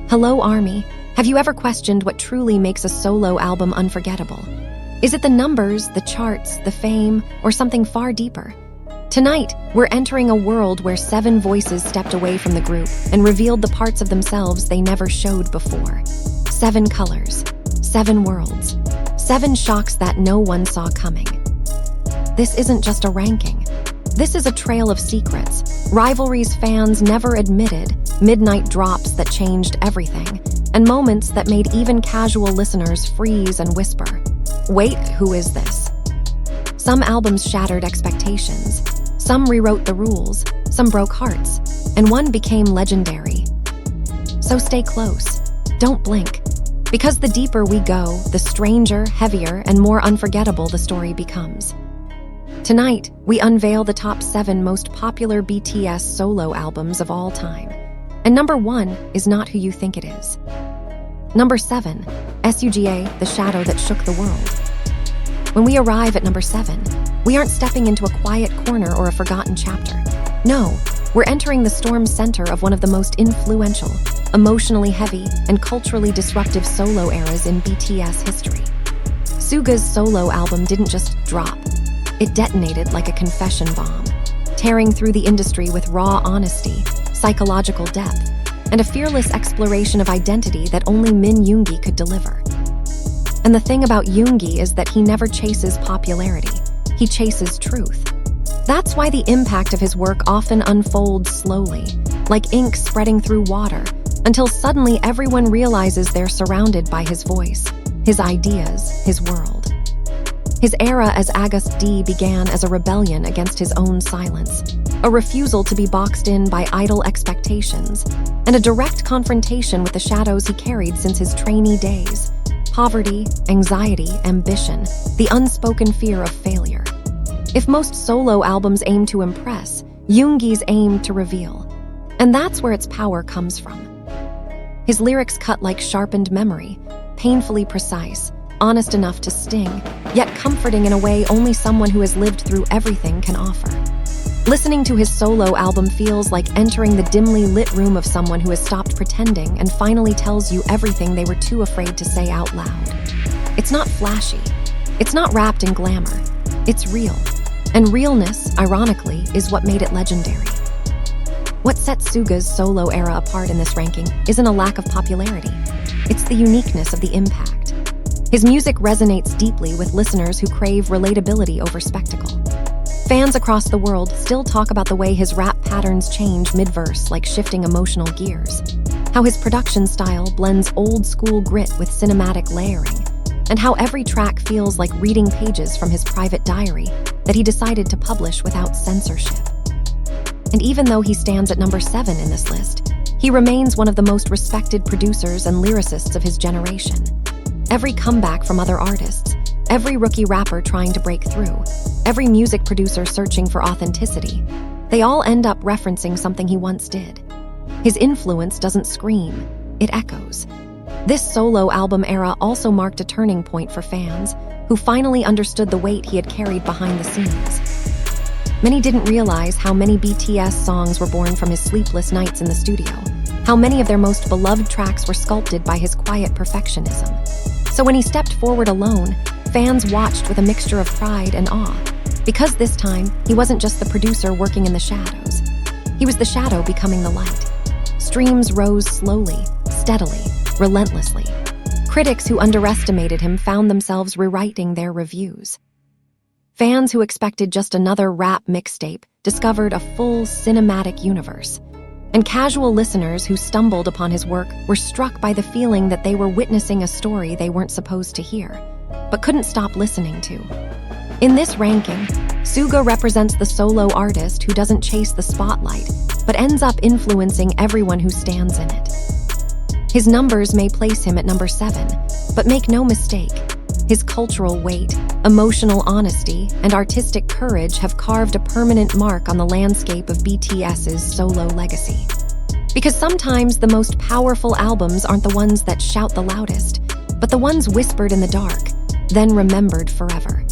Hello, ARMY. Have you ever questioned what truly makes a solo album unforgettable? Is it the numbers, the charts, the fame, or something far deeper? Tonight, we're entering a world where 7 voices stepped away from the group and revealed the parts of themselves they never showed before. 7 colors, 7 worlds, 7 shocks that no one saw coming. This isn't just a ranking. This is a trail of secrets, rivalries fans never admitted, midnight drops that changed everything, and moments that made even casual listeners freeze and whisper, "Wait, who is this?" Some albums shattered expectations. Some rewrote the rules, some broke hearts, and one became legendary. So stay close. Don't blink. Because the deeper we go, the stranger, heavier, and more unforgettable the story becomes. Tonight, we unveil the top 7 most popular BTS solo albums of all time. And number 1 is not who you think it is. Number 7, SUGA, The Shadow That Shook the World. When we arrive at number 7, we aren't stepping into a quiet corner or a forgotten chapter. No, we're entering the storm center of one of the most influential, emotionally heavy, and culturally disruptive solo eras in BTS history. Suga's solo album didn't just drop. It detonated like a confession bomb, tearing through the industry with raw honesty, psychological depth, and a fearless exploration of identity that only Min Yoongi could deliver. And the thing about Yoongi is that he never chases popularity. He chases truth. That's why the impact of his work often unfolds slowly, like ink spreading through water, until suddenly everyone realizes they're surrounded by his voice, his ideas, his world. His era as August D began as a rebellion against his own silence, a refusal to be boxed in by idle expectations, and a direct confrontation with the shadows he carried since his trainee days: poverty, anxiety, ambition, the unspoken fear of failure. If most solo albums aim to impress, Yoongi's aim to reveal. And that's where its power comes from. His lyrics cut like sharpened memory, painfully precise, honest enough to sting, yet comforting in a way only someone who has lived through everything can offer. Listening to his solo album feels like entering the dimly lit room of someone who has stopped pretending and finally tells you everything they were too afraid to say out loud. It's not flashy. It's not wrapped in glamour. It's real. And realness, ironically, is what made it legendary. What sets Suga's solo era apart in this ranking isn't a lack of popularity. It's the uniqueness of the impact. His music resonates deeply with listeners who crave relatability over spectacle. Fans across the world still talk about the way his rap patterns change mid-verse like shifting emotional gears, how his production style blends old-school grit with cinematic layering, and how every track feels like reading pages from his private diary that he decided to publish without censorship. And even though he stands at number 7 in this list, he remains one of the most respected producers and lyricists of his generation. Every comeback from other artists, every rookie rapper trying to break through, every music producer searching for authenticity, they all end up referencing something he once did. His influence doesn't scream, it echoes. This solo album era also marked a turning point for fans, who finally understood the weight he had carried behind the scenes. Many didn't realize how many BTS songs were born from his sleepless nights in the studio, how many of their most beloved tracks were sculpted by his quiet perfectionism. So when he stepped forward alone, fans watched with a mixture of pride and awe, because this time, he wasn't just the producer working in the shadows. He was the shadow becoming the light. Streams rose slowly, steadily, relentlessly. Critics who underestimated him found themselves rewriting their reviews. Fans who expected just another rap mixtape discovered a full cinematic universe. And casual listeners who stumbled upon his work were struck by the feeling that they were witnessing a story they weren't supposed to hear, but couldn't stop listening to. In this ranking, Suga represents the solo artist who doesn't chase the spotlight, but ends up influencing everyone who stands in it. His numbers may place him at number 7, but make no mistake, his cultural weight, emotional honesty, and artistic courage have carved a permanent mark on the landscape of BTS's solo legacy. Because sometimes the most powerful albums aren't the ones that shout the loudest, but the ones whispered in the dark, then remembered forever.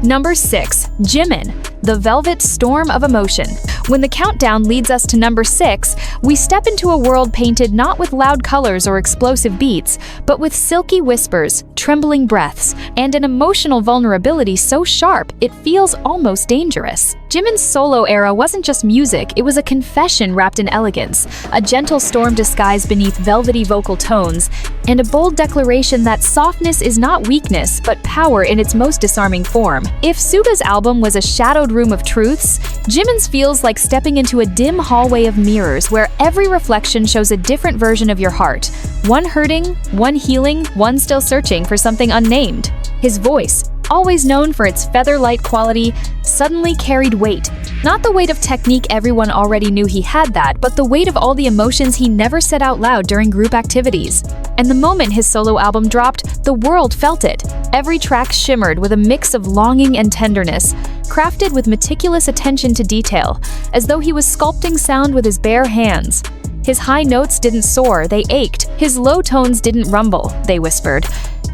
Number 6, Jimin, The Velvet Storm of Emotion. When the countdown leads us to number 6, we step into a world painted not with loud colors or explosive beats, but with silky whispers, trembling breaths, and an emotional vulnerability so sharp it feels almost dangerous. Jimin's solo era wasn't just music, it was a confession wrapped in elegance, a gentle storm disguised beneath velvety vocal tones, and a bold declaration that softness is not weakness, but power in its most disarming form. If Suga's album was a shadowed room of truths, Jimin's feels like stepping into a dim hallway of mirrors where every reflection shows a different version of your heart. One hurting, one healing, one still searching for something unnamed. His voice, always known for its feather-light quality, suddenly carried weight. Not the weight of technique everyone already knew he had that, but the weight of all the emotions he never said out loud during group activities. And the moment his solo album dropped, the world felt it. Every track shimmered with a mix of longing and tenderness, crafted with meticulous attention to detail, as though he was sculpting sound with his bare hands. His high notes didn't soar, they ached. His low tones didn't rumble, they whispered.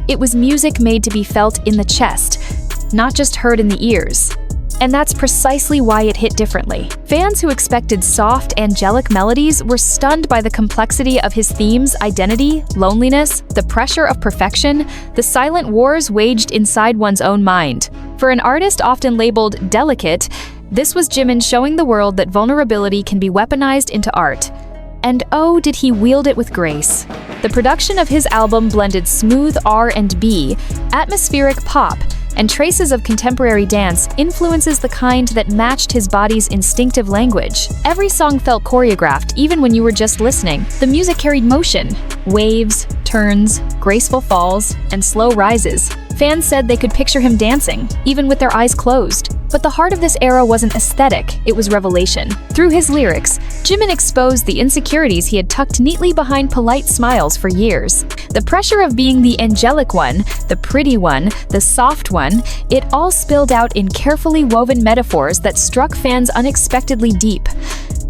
It was music made to be felt in the chest, not just heard in the ears. And that's precisely why it hit differently. Fans who expected soft, angelic melodies were stunned by the complexity of his themes, identity, loneliness, the pressure of perfection, the silent wars waged inside one's own mind. For an artist often labeled delicate, this was Jimin showing the world that vulnerability can be weaponized into art. And oh, did he wield it with grace. The production of his album blended smooth R&B, atmospheric pop, and traces of contemporary dance, influences the kind that matched his body's instinctive language. Every song felt choreographed, even when you were just listening. The music carried motion, waves, turns, graceful falls, and slow rises. Fans said they could picture him dancing, even with their eyes closed. But the heart of this era wasn't aesthetic, it was revelation. Through his lyrics, Jimin exposed the insecurities he had tucked neatly behind polite smiles for years. The pressure of being the angelic one, the pretty one, the soft one, it all spilled out in carefully woven metaphors that struck fans unexpectedly deep.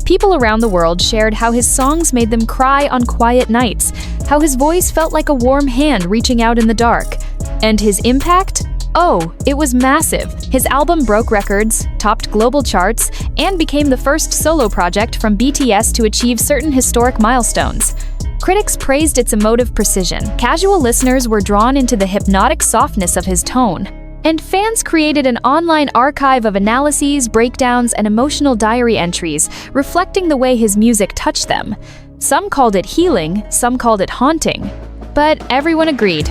People around the world shared how his songs made them cry on quiet nights, how his voice felt like a warm hand reaching out in the dark. And his impact? Oh, it was massive. His album broke records, topped global charts, and became the first solo project from BTS to achieve certain historic milestones. Critics praised its emotive precision. Casual listeners were drawn into the hypnotic softness of his tone. And fans created an online archive of analyses, breakdowns, and emotional diary entries, reflecting the way his music touched them. Some called it healing, some called it haunting. But everyone agreed.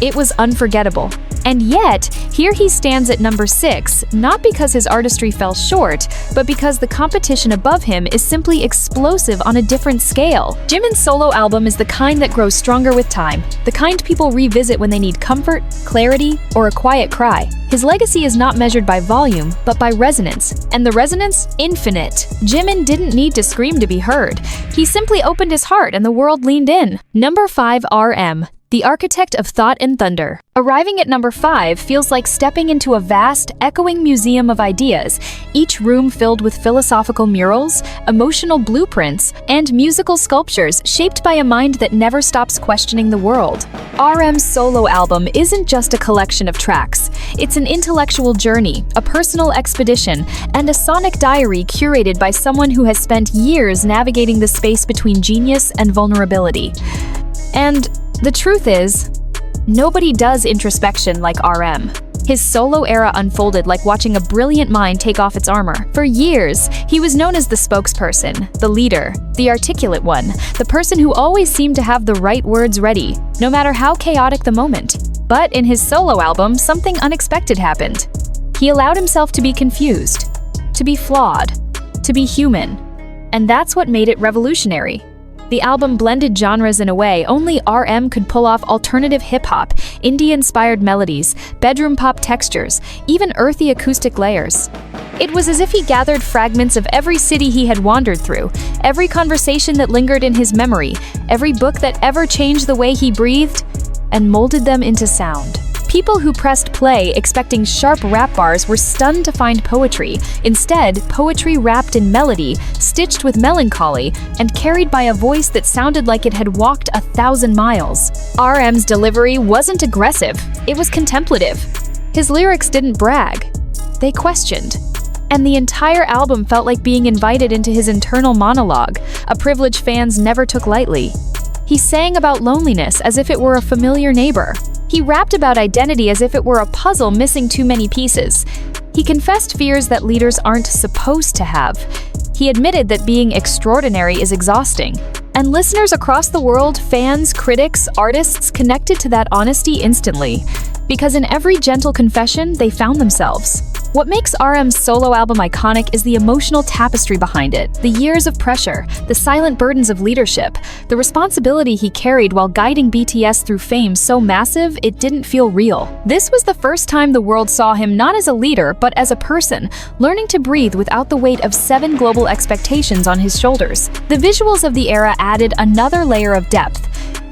It was unforgettable. And yet, here he stands at number 6, not because his artistry fell short, but because the competition above him is simply explosive on a different scale. Jimin's solo album is the kind that grows stronger with time, the kind people revisit when they need comfort, clarity, or a quiet cry. His legacy is not measured by volume, but by resonance, and the resonance, infinite. Jimin didn't need to scream to be heard. He simply opened his heart and the world leaned in. Number 5, RM. The Architect of Thought and Thunder. Arriving at number 5 feels like stepping into a vast, echoing museum of ideas, each room filled with philosophical murals, emotional blueprints, and musical sculptures shaped by a mind that never stops questioning the world. RM's solo album isn't just a collection of tracks. It's an intellectual journey, a personal expedition, and a sonic diary curated by someone who has spent years navigating the space between genius and vulnerability. And the truth is, nobody does introspection like RM. His solo era unfolded like watching a brilliant mind take off its armor. For years, he was known as the spokesperson, the leader, the articulate one, the person who always seemed to have the right words ready, no matter how chaotic the moment. But in his solo album, something unexpected happened. He allowed himself to be confused, to be flawed, to be human. And that's what made it revolutionary. The album blended genres in a way only RM could pull off: alternative hip-hop, indie-inspired melodies, bedroom pop textures, even earthy acoustic layers. It was as if he gathered fragments of every city he had wandered through, every conversation that lingered in his memory, every book that ever changed the way he breathed, and molded them into sound. People who pressed play expecting sharp rap bars were stunned to find poetry. Instead, poetry wrapped in melody, stitched with melancholy, and carried by a voice that sounded like it had walked 1,000 miles. RM's delivery wasn't aggressive, it was contemplative. His lyrics didn't brag, they questioned. And the entire album felt like being invited into his internal monologue, a privilege fans never took lightly. He sang about loneliness as if it were a familiar neighbor. He rapped about identity as if it were a puzzle missing too many pieces. He confessed fears that leaders aren't supposed to have. He admitted that being extraordinary is exhausting. And listeners across the world, fans, critics, artists, connected to that honesty instantly. Because in every gentle confession, they found themselves. What makes RM's solo album iconic is the emotional tapestry behind it, the years of pressure, the silent burdens of leadership, the responsibility he carried while guiding BTS through fame so massive it didn't feel real. This was the first time the world saw him not as a leader, but as a person, learning to breathe without the weight of 7 global expectations on his shoulders. The visuals of the era added another layer of depth.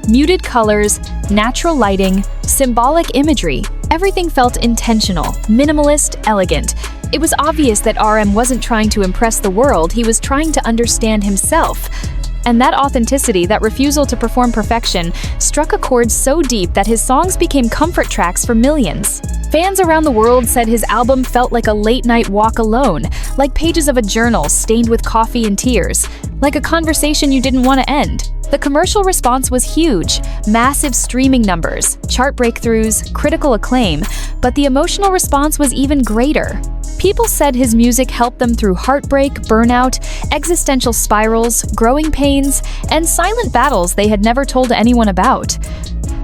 Muted colors, natural lighting, symbolic imagery. Everything felt intentional, minimalist, elegant. It was obvious that RM wasn't trying to impress the world, he was trying to understand himself. And that authenticity, that refusal to perform perfection, struck a chord so deep that his songs became comfort tracks for millions. Fans around the world said his album felt like a late-night walk alone, like pages of a journal stained with coffee and tears, like a conversation you didn't want to end. The commercial response was huge, massive streaming numbers, chart breakthroughs, critical acclaim, but the emotional response was even greater. People said his music helped them through heartbreak, burnout, existential spirals, growing pains, and silent battles they had never told anyone about.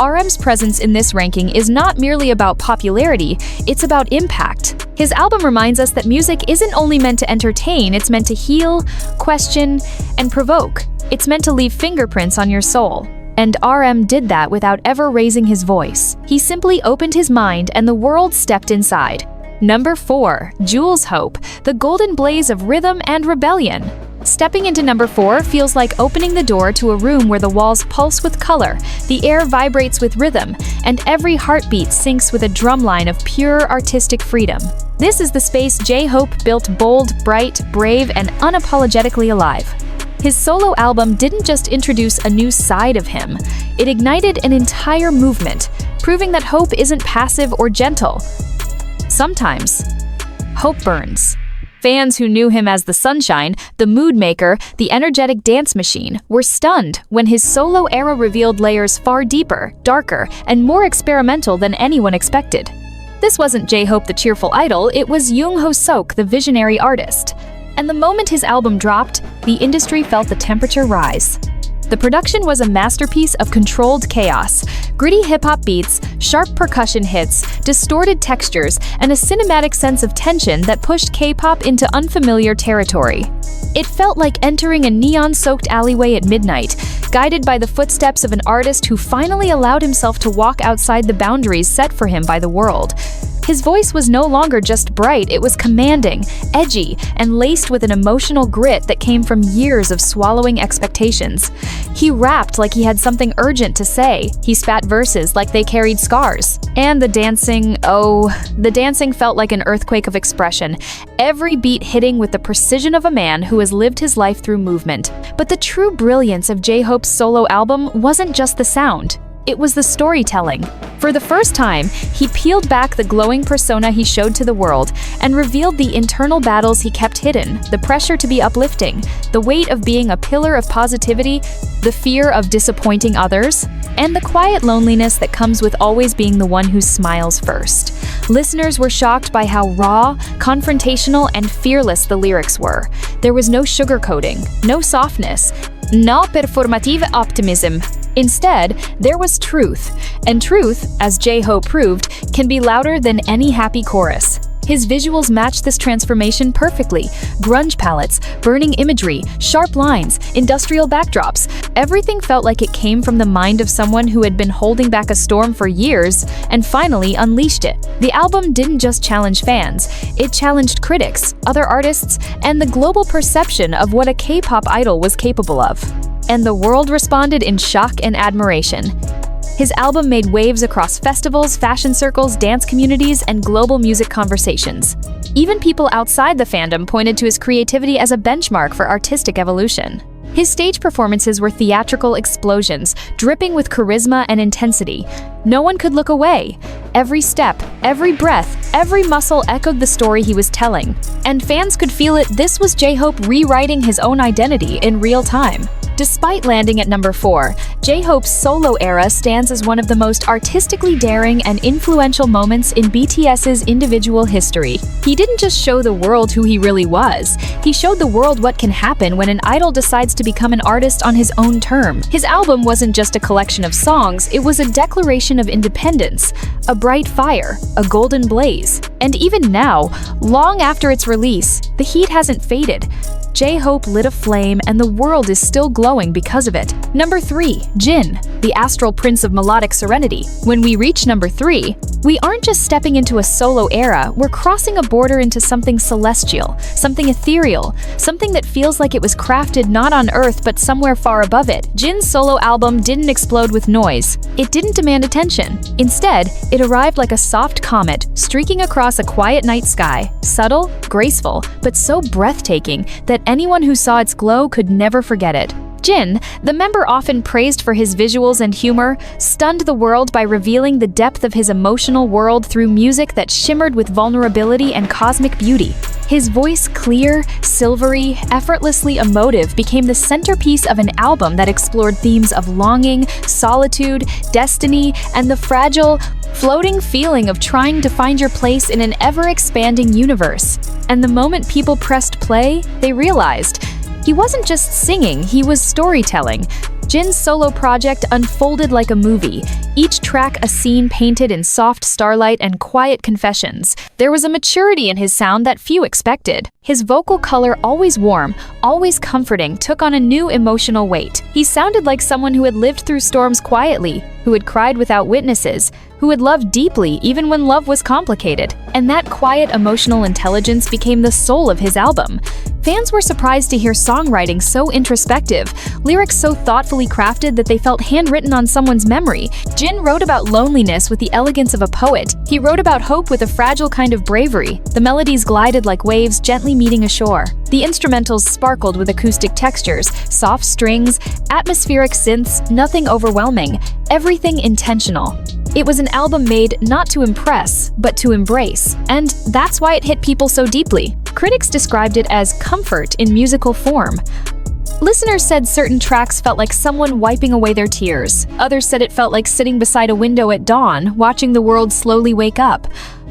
RM's presence in this ranking is not merely about popularity, it's about impact. His album reminds us that music isn't only meant to entertain, it's meant to heal, question, and provoke. It's meant to leave fingerprints on your soul. And RM did that without ever raising his voice. He simply opened his mind and the world stepped inside. Number 4, Jewel's Hope, the golden blaze of rhythm and rebellion. Stepping into number 4 feels like opening the door to a room where the walls pulse with color, the air vibrates with rhythm, and every heartbeat syncs with a drumline of pure artistic freedom. This is the space Jhope built bold, bright, brave, and unapologetically alive. His solo album didn't just introduce a new side of him, it ignited an entire movement, proving that hope isn't passive or gentle. Sometimes, hope burns. Fans who knew him as the sunshine, the mood maker, the energetic dance machine, were stunned when his solo era revealed layers far deeper, darker, and more experimental than anyone expected. This wasn't Jhope the cheerful idol, it was Jungkook the visionary artist. And the moment his album dropped, the industry felt the temperature rise. The production was a masterpiece of controlled chaos, gritty hip-hop beats, sharp percussion hits, distorted textures, and a cinematic sense of tension that pushed K-pop into unfamiliar territory. It felt like entering a neon-soaked alleyway at midnight, guided by the footsteps of an artist who finally allowed himself to walk outside the boundaries set for him by the world. His voice was no longer just bright, it was commanding, edgy, and laced with an emotional grit that came from years of swallowing expectations. He rapped like he had something urgent to say. He spat verses like they carried scars. And the dancing felt like an earthquake of expression, every beat hitting with the precision of a man who has lived his life through movement. But the true brilliance of Jhope's solo album wasn't just the sound. It was the storytelling. For the first time, he peeled back the glowing persona he showed to the world and revealed the internal battles he kept hidden, the pressure to be uplifting, the weight of being a pillar of positivity, the fear of disappointing others, and the quiet loneliness that comes with always being the one who smiles first. Listeners were shocked by how raw, confrontational, and fearless the lyrics were. There was no sugarcoating, no softness, no performative optimism. Instead, there was truth, and truth, as Jhope proved, can be louder than any happy chorus. His visuals matched this transformation perfectly. Grunge palettes, burning imagery, sharp lines, industrial backdrops. Everything felt like it came from the mind of someone who had been holding back a storm for years and finally unleashed it. The album didn't just challenge fans, it challenged critics, other artists, and the global perception of what a K-pop idol was capable of. And the world responded in shock and admiration. His album made waves across festivals, fashion circles, dance communities, and global music conversations. Even people outside the fandom pointed to his creativity as a benchmark for artistic evolution. His stage performances were theatrical explosions, dripping with charisma and intensity. No one could look away. Every step, every breath, Every muscle echoed the story he was telling, and fans could feel it. This was J-Hope rewriting his own identity in real time. Despite landing at number 4, J-Hope's solo era stands as one of the most artistically daring and influential moments in BTS's individual history. He didn't just show the world who he really was, he showed the world what can happen when an idol decides to become an artist on his own term. His album wasn't just a collection of songs, it was a declaration of independence, a bright fire, a golden blaze. And even now, long after its release, the heat hasn't faded. J-Hope lit a flame and the world is still glowing because of it. Number 3. Jin, the astral prince of melodic serenity. When we reach number 3, we aren't just stepping into a solo era, we're crossing a border into something celestial, something ethereal, something that feels like it was crafted not on Earth but somewhere far above it. Jin's solo album didn't explode with noise. It didn't demand attention. Instead, it arrived like a soft comet, streaking across a quiet night sky, subtle, graceful, but so breathtaking that anyone who saw its glow could never forget it. Jin, the member often praised for his visuals and humor, stunned the world by revealing the depth of his emotional world through music that shimmered with vulnerability and cosmic beauty. His voice, clear, silvery, effortlessly emotive, became the centerpiece of an album that explored themes of longing, solitude, destiny, and the fragile, floating feeling of trying to find your place in an ever-expanding universe. And the moment people pressed play, they realized he wasn't just singing, he was storytelling. Jin's solo project unfolded like a movie, each track a scene painted in soft starlight and quiet confessions. There was a maturity in his sound that few expected. His vocal color, always warm, always comforting, took on a new emotional weight. He sounded like someone who had lived through storms quietly, who had cried without witnesses, who had loved deeply even when love was complicated. And that quiet emotional intelligence became the soul of his album. Fans were surprised to hear songwriting so introspective, lyrics so thoughtfully crafted that they felt handwritten on someone's memory. Jin wrote about loneliness with the elegance of a poet. He wrote about hope with a fragile kind of bravery. The melodies glided like waves gently meeting a shore. The instrumentals sparkled with acoustic textures, soft strings, atmospheric synths, nothing overwhelming, everything intentional. It was an album made not to impress, but to embrace, and that's why it hit people so deeply. Critics described it as comfort in musical form. Listeners said certain tracks felt like someone wiping away their tears. Others said it felt like sitting beside a window at dawn, watching the world slowly wake up.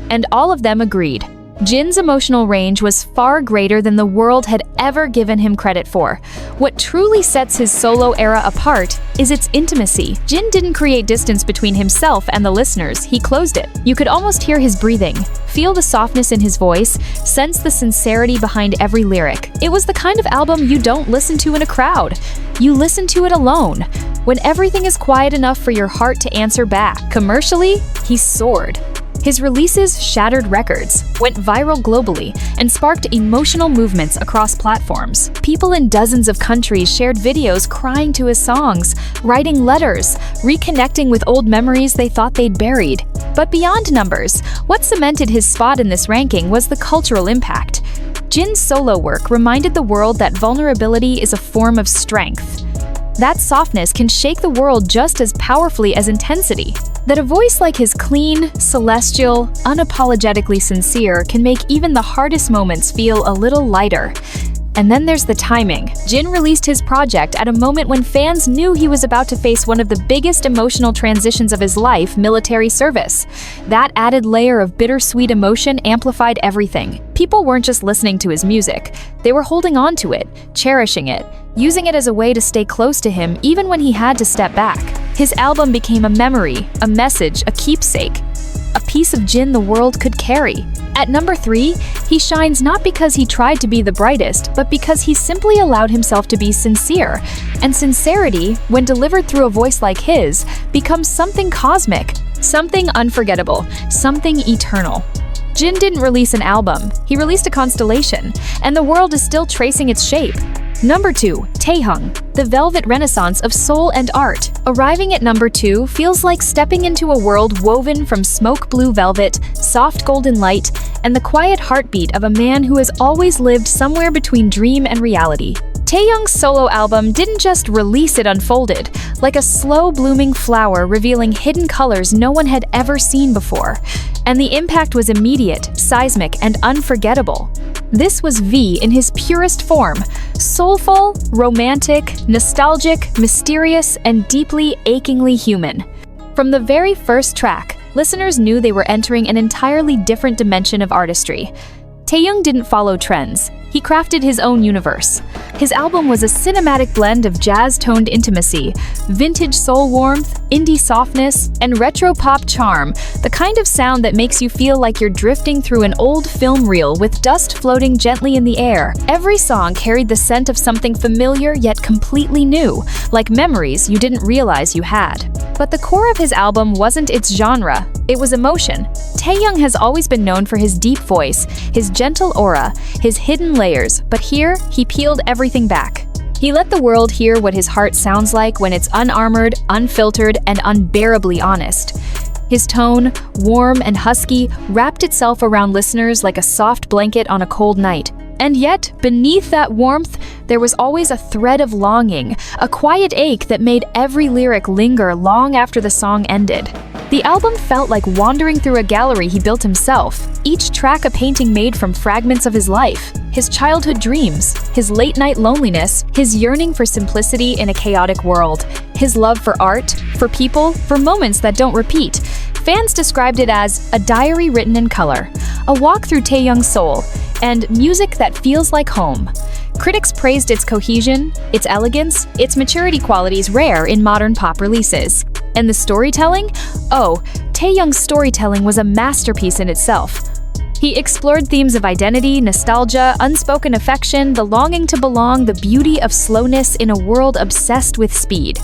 And all of them agreed. Jin's emotional range was far greater than the world had ever given him credit for. What truly sets his solo era apart is its intimacy. Jin didn't create distance between himself and the listeners, he closed it. You could almost hear his breathing, feel the softness in his voice, sense the sincerity behind every lyric. It was the kind of album you don't listen to in a crowd. You listen to it alone, when everything is quiet enough for your heart to answer back. Commercially, he soared. His releases shattered records, went viral globally, and sparked emotional movements across platforms. People in dozens of countries shared videos crying to his songs, writing letters, reconnecting with old memories they thought they'd buried. But beyond numbers, what cemented his spot in this ranking was the cultural impact. Jin's solo work reminded the world that vulnerability is a form of strength. That softness can shake the world just as powerfully as intensity. That a voice like his clean, celestial, unapologetically sincere can make even the hardest moments feel a little lighter. And then there's the timing. Jin released his project at a moment when fans knew he was about to face one of the biggest emotional transitions of his life, military service. That added layer of bittersweet emotion amplified everything. People weren't just listening to his music, they were holding on to it, cherishing it, using it as a way to stay close to him even when he had to step back. His album became a memory, a message, a keepsake, a piece of Jin the world could carry. At number 3, he shines not because he tried to be the brightest, but because he simply allowed himself to be sincere. And sincerity, when delivered through a voice like his, becomes something cosmic, something unforgettable, something eternal. Jin didn't release an album, he released a constellation, and the world is still tracing its shape. Number 2, Taehyung, the velvet renaissance of soul and art. Arriving at number 2 feels like stepping into a world woven from smoke blue velvet, soft golden light, and the quiet heartbeat of a man who has always lived somewhere between dream and reality. Taehyung's solo album didn't just release, it unfolded, like a slow blooming flower revealing hidden colors no one had ever seen before. And the impact was immediate, seismic, and unforgettable. This was V in his purest form: soulful, romantic, nostalgic, mysterious, and deeply, achingly human. From the very first track, listeners knew they were entering an entirely different dimension of artistry. Taehyung didn't follow trends. He crafted his own universe. His album was a cinematic blend of jazz-toned intimacy, vintage soul warmth, indie softness, and retro pop charm, the kind of sound that makes you feel like you're drifting through an old film reel with dust floating gently in the air. Every song carried the scent of something familiar yet completely new, like memories you didn't realize you had. But the core of his album wasn't its genre, it was emotion. Taehyung has always been known for his deep voice, his gentle aura, his hidden layers, but here, he peeled everything back. He let the world hear what his heart sounds like when it's unarmored, unfiltered, and unbearably honest. His tone, warm and husky, wrapped itself around listeners like a soft blanket on a cold night. And yet, beneath that warmth, there was always a thread of longing, a quiet ache that made every lyric linger long after the song ended. The album felt like wandering through a gallery he built himself, each track a painting made from fragments of his life, his childhood dreams, his late-night loneliness, his yearning for simplicity in a chaotic world, his love for art, for people, for moments that don't repeat. Fans described it as a diary written in color, a walk through Taehyung's soul, and music that feels like home. Critics praised its cohesion, its elegance, its maturity qualities rare in modern pop releases. And the storytelling? Oh, Taehyung's storytelling was a masterpiece in itself. He explored themes of identity, nostalgia, unspoken affection, the longing to belong, the beauty of slowness in a world obsessed with speed.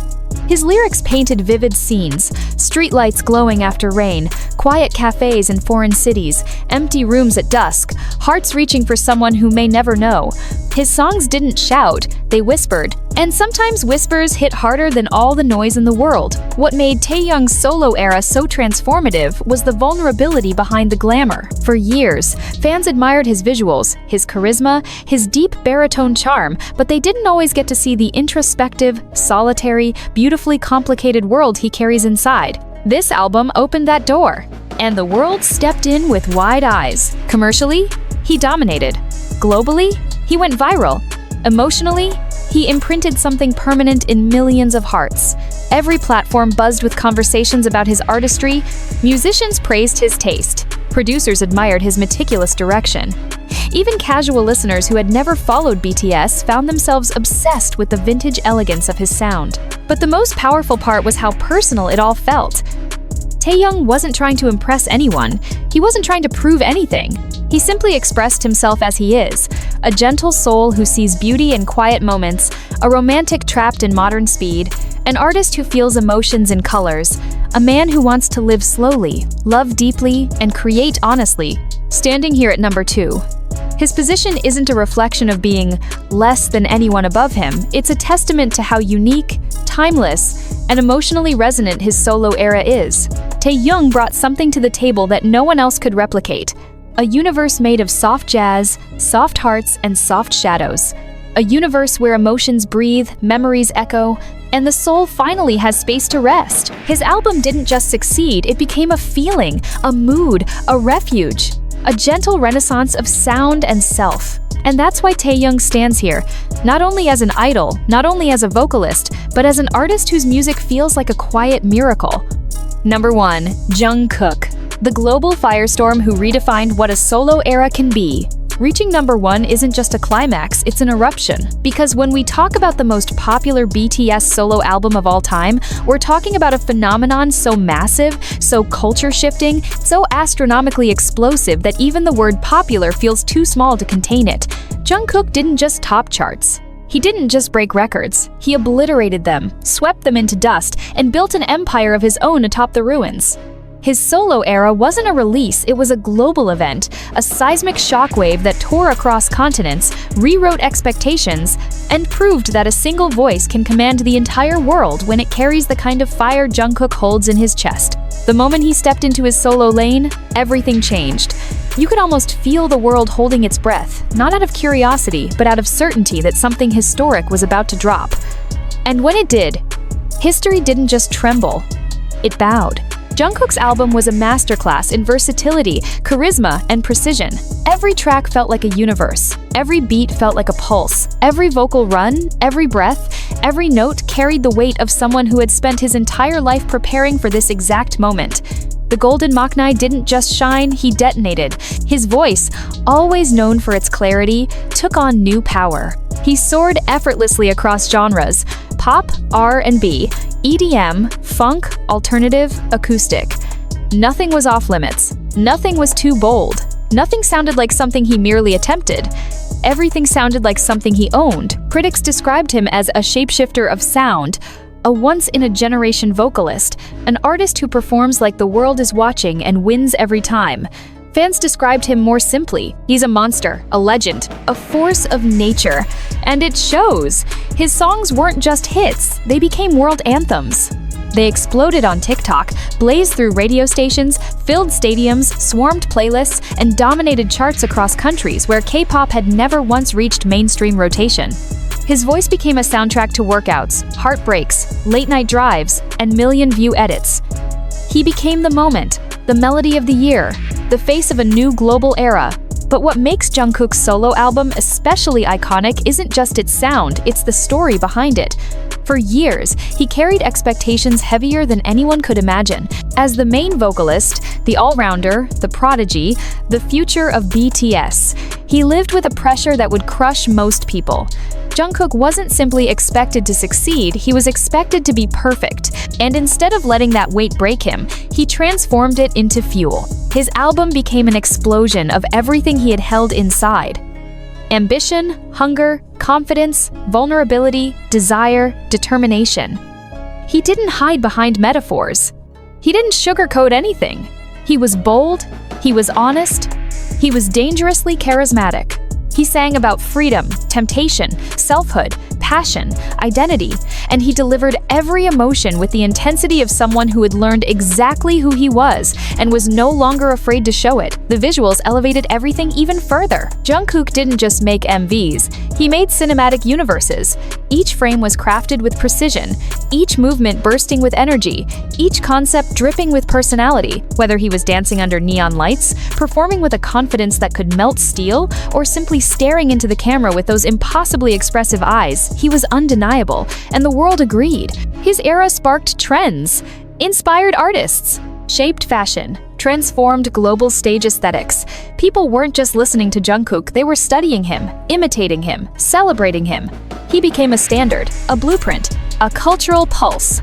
His lyrics painted vivid scenes, streetlights glowing after rain, quiet cafes in foreign cities, empty rooms at dusk, hearts reaching for someone who may never know. His songs didn't shout, they whispered, and sometimes whispers hit harder than all the noise in the world. What made Taehyung's solo era so transformative was the vulnerability behind the glamour. For years, fans admired his visuals, his charisma, his deep baritone charm, but they didn't always get to see the introspective, solitary, beautifully complicated world he carries inside. This album opened that door, and the world stepped in with wide eyes. Commercially, he dominated. Globally, he went viral. Emotionally, he imprinted something permanent in millions of hearts. Every platform buzzed with conversations about his artistry. Musicians praised his taste. Producers admired his meticulous direction. Even casual listeners who had never followed BTS found themselves obsessed with the vintage elegance of his sound. But the most powerful part was how personal it all felt. Taehyung wasn't trying to impress anyone. He wasn't trying to prove anything. He simply expressed himself as he is, a gentle soul who sees beauty in quiet moments, a romantic trapped in modern speed, an artist who feels emotions in colors, a man who wants to live slowly, love deeply, and create honestly. Standing here at number 2. His position isn't a reflection of being less than anyone above him. It's a testament to how unique, timeless, and emotionally resonant his solo era is. Taehyung brought something to the table that no one else could replicate. A universe made of soft jazz, soft hearts, and soft shadows. A universe where emotions breathe, memories echo, and the soul finally has space to rest. His album didn't just succeed, it became a feeling, a mood, a refuge. A gentle renaissance of sound and self. And that's why Taehyung stands here, not only as an idol, not only as a vocalist, but as an artist whose music feels like a quiet miracle. Number 1. Jungkook, the global firestorm who redefined what a solo era can be. Reaching number 1 isn't just a climax, it's an eruption. Because when we talk about the most popular BTS solo album of all time, we're talking about a phenomenon so massive, so culture-shifting, so astronomically explosive that even the word popular feels too small to contain it. Jungkook didn't just top charts. He didn't just break records. He obliterated them, swept them into dust, and built an empire of his own atop the ruins. His solo era wasn't a release, it was a global event, a seismic shockwave that tore across continents, rewrote expectations, and proved that a single voice can command the entire world when it carries the kind of fire Jungkook holds in his chest. The moment he stepped into his solo lane, everything changed. You could almost feel the world holding its breath, not out of curiosity, but out of certainty that something historic was about to drop. And when it did, history didn't just tremble, it bowed. Jungkook's album was a masterclass in versatility, charisma, and precision. Every track felt like a universe. Every beat felt like a pulse. Every vocal run, every breath, every note carried the weight of someone who had spent his entire life preparing for this exact moment. The golden Machni didn't just shine, he detonated. His voice, always known for its clarity, took on new power. He soared effortlessly across genres: pop, R&B, EDM, funk, alternative, acoustic. Nothing was off-limits. Nothing was too bold. Nothing sounded like something he merely attempted. Everything sounded like something he owned. Critics described him as a shapeshifter of sound, a once-in-a-generation vocalist, an artist who performs like the world is watching and wins every time. Fans described him more simply: he's a monster, a legend, a force of nature. And it shows! His songs weren't just hits, they became world anthems. They exploded on TikTok, blazed through radio stations, filled stadiums, swarmed playlists, and dominated charts across countries where K-pop had never once reached mainstream rotation. His voice became a soundtrack to workouts, heartbreaks, late-night drives, and million-view edits. He became the moment, the melody of the year, the face of a new global era. But what makes Jungkook's solo album especially iconic isn't just its sound, it's the story behind it. For years, he carried expectations heavier than anyone could imagine. As the main vocalist, the all-rounder, the prodigy, the future of BTS, he lived with a pressure that would crush most people. Jungkook wasn't simply expected to succeed, he was expected to be perfect. And instead of letting that weight break him, he transformed it into fuel. His album became an explosion of everything he had held inside: ambition, hunger, confidence, vulnerability, desire, determination. He didn't hide behind metaphors. He didn't sugarcoat anything. He was bold, he was honest, he was dangerously charismatic. He sang about freedom, temptation, selfhood, passion, identity, and he delivered every emotion with the intensity of someone who had learned exactly who he was and was no longer afraid to show it. The visuals elevated everything even further. Jungkook didn't just make MVs, he made cinematic universes. Each frame was crafted with precision, each movement bursting with energy, each concept dripping with personality. Whether he was dancing under neon lights, performing with a confidence that could melt steel, or simply staring into the camera with those impossibly expressive eyes, he was undeniable, and the world agreed. His era sparked trends, inspired artists, shaped fashion, transformed global stage aesthetics. People weren't just listening to Jungkook, they were studying him, imitating him, celebrating him. He became a standard, a blueprint, a cultural pulse.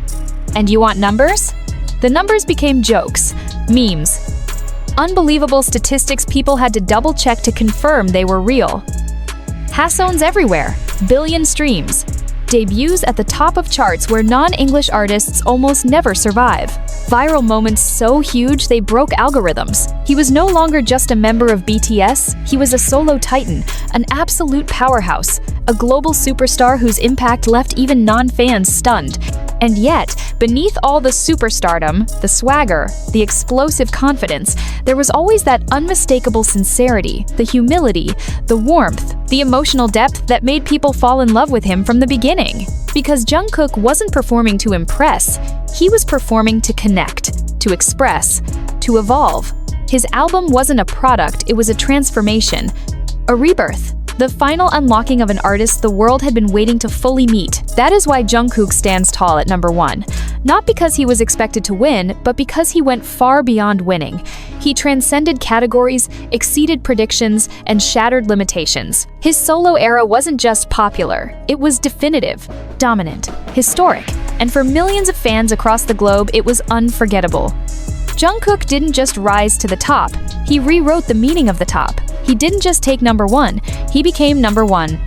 And you want numbers? The numbers became jokes, memes, unbelievable statistics people had to double-check to confirm they were real. Hassons everywhere, billion streams, debuts at the top of charts where non-English artists almost never survive. Viral moments so huge they broke algorithms. He was no longer just a member of BTS, he was a solo titan, an absolute powerhouse, a global superstar whose impact left even non-fans stunned. And yet, beneath all the superstardom, the swagger, the explosive confidence, there was always that unmistakable sincerity, the humility, the warmth, the emotional depth that made people fall in love with him from the beginning. Because Jungkook wasn't performing to impress, he was performing to connect, to express, to evolve. His album wasn't a product, it was a transformation, a rebirth. The final unlocking of an artist the world had been waiting to fully meet. That is why Jungkook stands tall at number 1. Not because he was expected to win, but because he went far beyond winning. He transcended categories, exceeded predictions, and shattered limitations. His solo era wasn't just popular, it was definitive, dominant, historic, and for millions of fans across the globe, it was unforgettable. Jungkook didn't just rise to the top, he rewrote the meaning of the top. He didn't just take number 1, he became number 1.